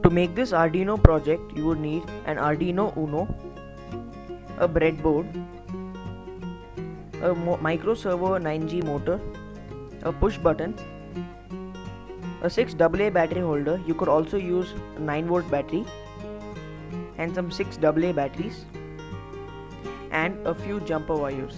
To make this Arduino project, you would need an Arduino Uno, a breadboard, a micro servo 9G motor, a push button, a 6 AA battery holder. You could also use a 9-volt battery and some 6 AA batteries and a few jumper wires.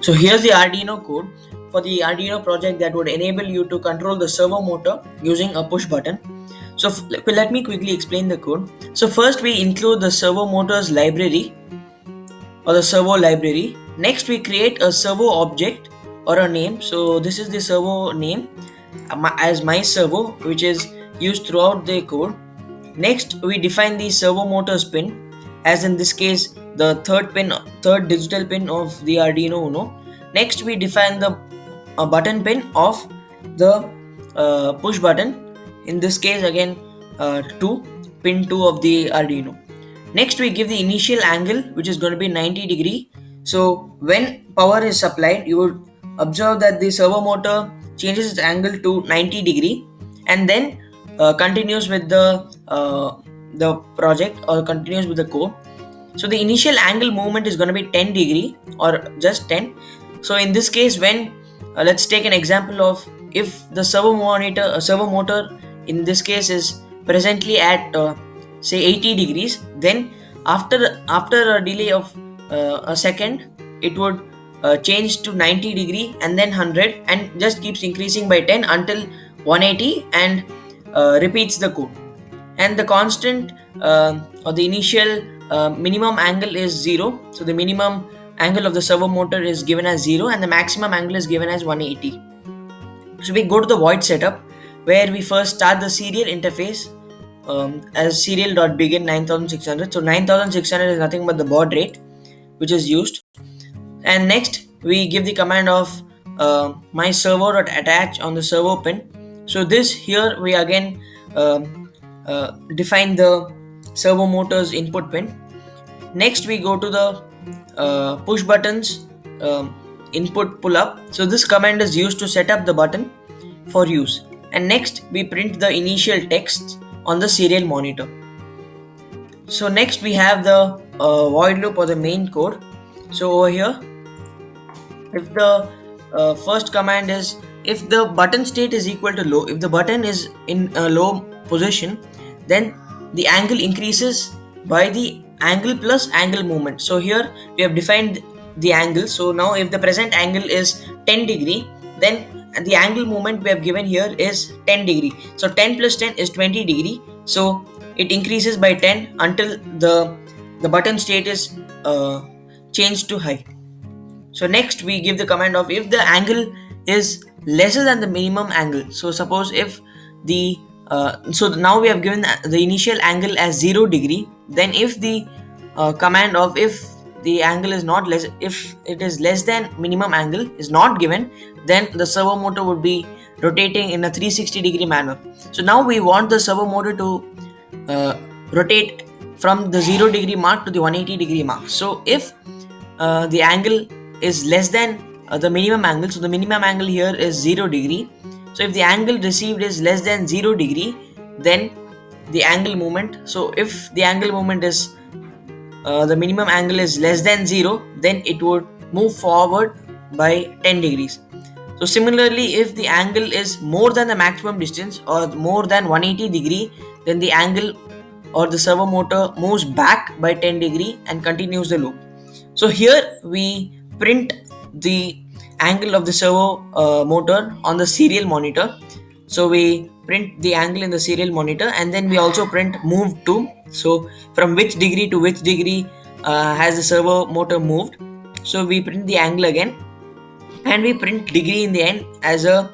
So here's the Arduino code for the Arduino project that would enable you to control the servo motor using a push button. So let me quickly explain the code. So first we include the servo motors library or the servo library. Next we create a servo object or a name. So this is the servo name as my servo, which is used throughout the code. Next we define the servo motors pin, as in this case the third digital pin of the Arduino Uno. Next we define the button pin of the push button, in this case again 2, pin 2 of the Arduino. Next we give the initial angle, which is going to be 90 degree. So when power is supplied, you would observe that the servo motor changes its angle to 90 degree and then continues with the project or continues with the code. So the initial angle movement is going to be 10 degree or just 10. So in this case, when let's take an example of if the servo motor in this case is presently at say 80 degrees, then after a delay of a second, it would change to 90 degree and then 100 and just keeps increasing by 10 until 180 and repeats the code. And the constant or the initial minimum angle is 0. So the minimum angle of the servo motor is given as 0 and the maximum angle is given as 180. So we go to the void setup, where we first start the serial interface as serial.begin 9600. So 9600 is nothing but the baud rate which is used. And next we give the command of my servo.attach on the servo pin. So this here we again define the servo motor's input pin. Next we go to the push buttons input pull up. So this command is used to set up the button for use. And next we print the initial text on the serial monitor. So next we have the void loop or the main code. So over here, if the first command is if the button state is equal to low, if the button is in a low position, then the angle increases by the angle plus angle movement. So here we have defined the angle. So now if the present angle is 10 degree, then the angle movement we have given here is 10 degree. So 10 plus 10 is 20 degree. So it increases by 10 until the button state is changed to high. So next we give the command of if the angle is lesser than the minimum angle. So suppose if the so now we have given the initial angle as 0 degree, then if the command of if the angle is not less, if it is less than minimum angle is not given, then the servo motor would be rotating in a 360 degree manner. So now we want the servo motor to rotate from the 0 degree mark to the 180 degree mark. So if the angle is less than the minimum angle, so the minimum angle here is 0 degree. So if the angle received is less than 0 degree, then the angle movement, so if the angle movement is the minimum angle is less than 0, then it would move forward by 10 degrees. So similarly, if the angle is more than the maximum distance or more than 180 degree, then the angle or the servo motor moves back by 10 degree and continues the loop. So here we print the angle of the servo motor on the serial monitor. So we print the angle in the serial monitor, and then we also print move to. So from which degree to which degree has the servo motor moved. So we print the angle again. and we print degree in the end as a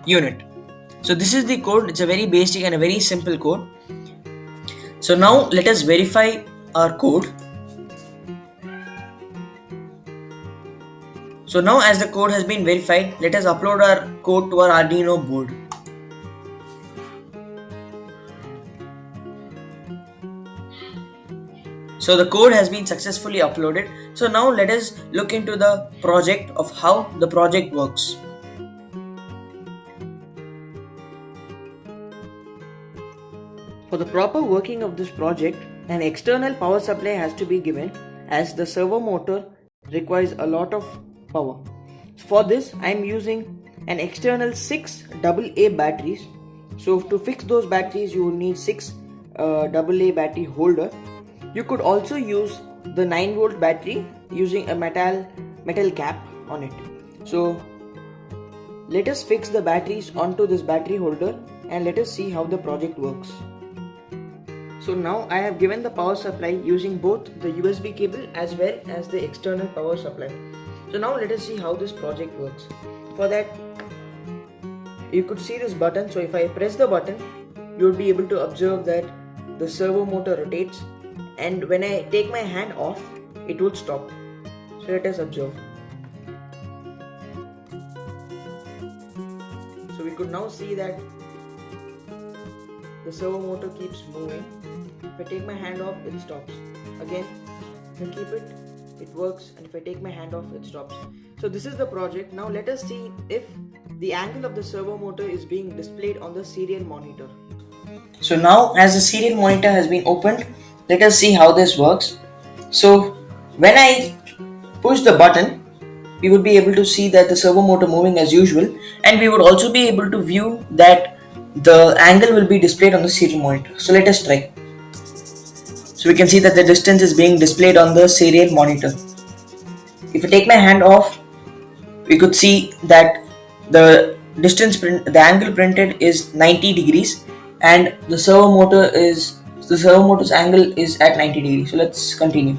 unit. So this is the code. It's a very basic and a very simple code. So now let us verify our code. So now as the code has been verified, let us upload our code to our Arduino board. So the code has been successfully uploaded. So now let us look into the project of how the project works. For the proper working of this project, an external power supply has to be given as the servo motor requires a lot of power. For this, I am using an external 6 AA batteries. So to fix those batteries, you will need 6 AA battery holder. You could also use the 9-volt battery using a metal cap on it. So let us fix the batteries onto this battery holder and let us see how the project works. So now I have given the power supply using both the USB cable as well as the external power supply. So now let us see how this project works. For that, you could see this button. So if I press the button, you will be able to observe that the servo motor rotates, and when I take my hand off, it would stop. So let us observe. So we could now see that the servo motor keeps moving. If I take my hand off, it stops. Again, if I keep it, it works, and if I take my hand off, it stops. So this is the project. Now let us see if the angle of the servo motor is being displayed on the serial monitor. So now as the serial monitor has been opened, let us see how this works. So when I push the button, we would be able to see that the servo motor moving as usual, and we would also be able to view that the angle will be displayed on the serial monitor. So let us try. So we can see that the distance is being displayed on the serial monitor. If I take my hand off, we could see that the angle printed is 90 degrees, and the servo motor's angle is at 90 degrees. So let's continue.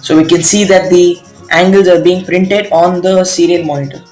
So we can see that the angles are being printed on the serial monitor.